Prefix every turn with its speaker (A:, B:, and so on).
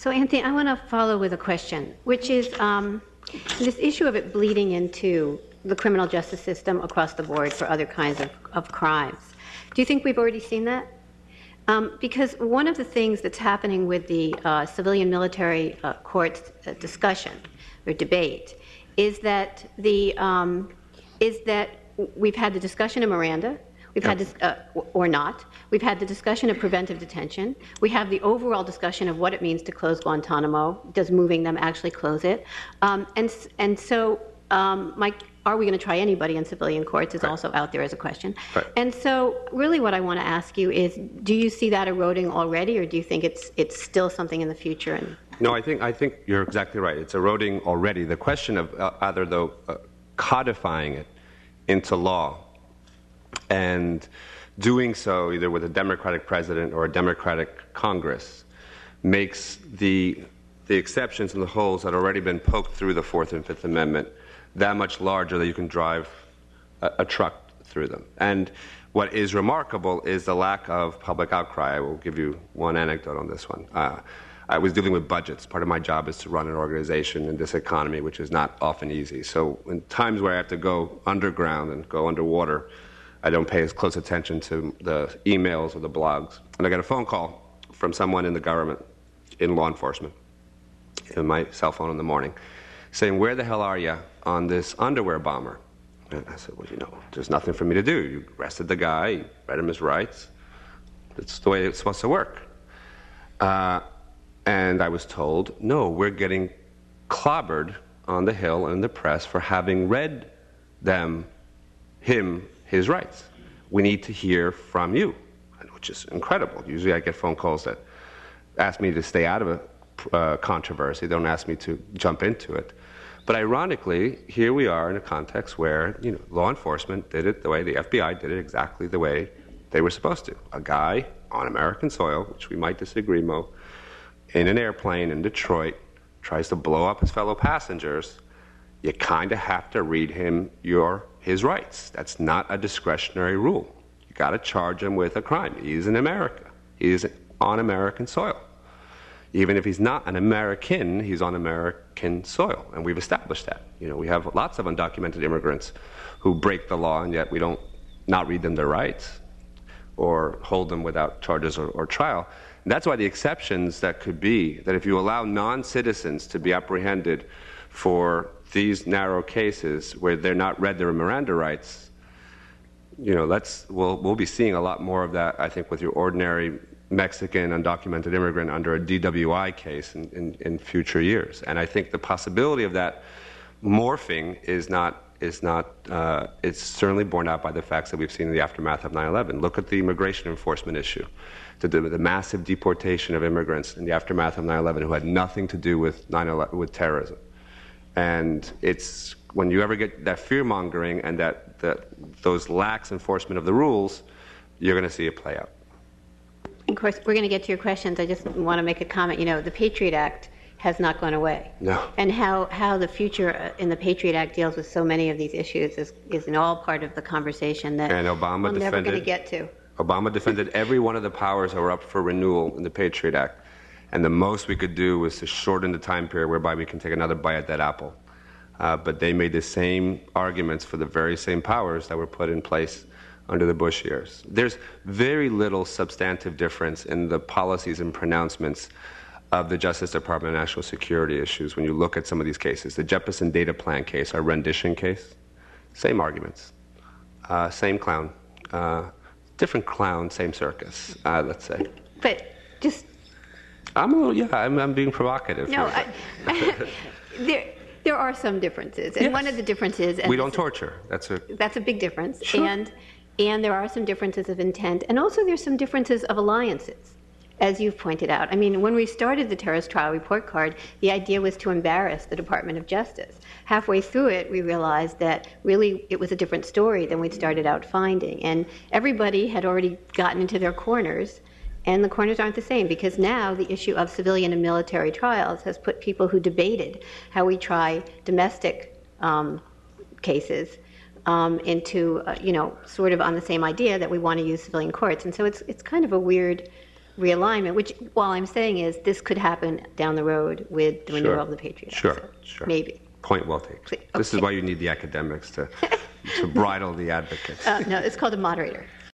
A: So, Anthony, I want to follow with a question, which is this issue of it bleeding into the criminal justice system across the board for other kinds of crimes. Do you think we've already seen that? Because one of the things that's happening with the civilian military courts discussion or debate is that we've had the discussion of Miranda. We've had this, or not. We've had the discussion of preventive detention. We have the overall discussion of what it means to close Guantanamo. Does moving them actually close it? And so, are we going to try anybody in civilian courts is also out there as a question. Right. And so, really, what I want to ask you is: do you see that eroding already, or do you think it's still something in the future?
B: No, I think you're exactly right. It's eroding already. The question of either though codifying it into law, and doing so either with a Democratic president or a Democratic Congress makes the exceptions and the holes that have already been poked through the Fourth and Fifth Amendment that much larger that you can drive a truck through them. And what is remarkable is the lack of public outcry. I will give you one anecdote on this one. I was dealing with budgets. Part of my job is to run an organization in this economy, which is not often easy. So in times where I have to go underground and go underwater, I don't pay as close attention to the emails or the blogs. And I got a phone call from someone in the government, in law enforcement, in my cell phone in the morning, saying, "Where the hell are you on this underwear bomber?" And I said, "Well, there's nothing for me to do. You arrested the guy, you read him his rights. That's the way it's supposed to work." And I was told, "No, we're getting clobbered on the Hill and in the press for having read him his rights. We need to hear from you," which is incredible. Usually I get phone calls that ask me to stay out of a controversy. They don't ask me to jump into it. But ironically, here we are in a context where law enforcement did it the way the FBI did it, exactly the way they were supposed to. A guy on American soil, which we might disagree, Mo, in an airplane in Detroit, tries to blow up his fellow passengers. You kind of have to read him his rights. That's not a discretionary rule. You got to charge him with a crime. He's in America. He's on American soil. Even if he's not an American, he's on American soil, and we've established that. We have lots of undocumented immigrants who break the law, and yet we don't not read them their rights or hold them without charges or trial. And that's why the exceptions that could be that if you allow non-citizens to be apprehended for these narrow cases where they're not read their Miranda rights, we'll be seeing a lot more of that, I think, with your ordinary Mexican undocumented immigrant under a DWI case in future years. And I think the possibility of that morphing it's certainly borne out by the facts that we've seen in the aftermath of 9/11. Look at the immigration enforcement issue, the massive deportation of immigrants in the aftermath of 9/11 who had nothing to do with terrorism. And it's when you ever get that fear-mongering and those lax enforcement of the rules, you're going to see it play out.
A: Of course, we're going to get to your questions. I just want to make a comment. The Patriot Act has not gone away.
B: No.
A: And how the future in the Patriot Act deals with so many of these issues is in all part of the conversation that we're never going to get to.
B: Obama defended every one of the powers that were up for renewal in the Patriot Act. And the most we could do was to shorten the time period whereby we can take another bite at that apple. But they made the same arguments for the very same powers that were put in place under the Bush years. There's very little substantive difference in the policies and pronouncements of the Justice Department of National Security issues when you look at some of these cases. The Jefferson Data Plan case, our rendition case, same arguments, same clown, different clown, same circus, let's say.
A: But just...
B: I'm being provocative.
A: No, there are some differences, and one of the differences...
B: We don't torture. That's
A: a big difference.
B: Sure.
A: And there are some differences of intent, and also there's some differences of alliances, as you've pointed out. I mean, when we started the terrorist trial report card, the idea was to embarrass the Department of Justice. Halfway through it, we realized that really it was a different story than we'd started out finding, and everybody had already gotten into their corners, and the corners aren't the same, because now the issue of civilian and military trials has put people who debated how we try domestic cases into, sort of on the same idea that we want to use civilian courts. And so it's kind of a weird realignment, which, all I'm saying is this could happen down the road with the renewal of the Patriot Act.
B: Sure,
A: So
B: sure.
A: maybe.
B: Point well taken.
A: Okay.
B: This is why you need the academics to bridle the advocates.
A: No, it's called a moderator.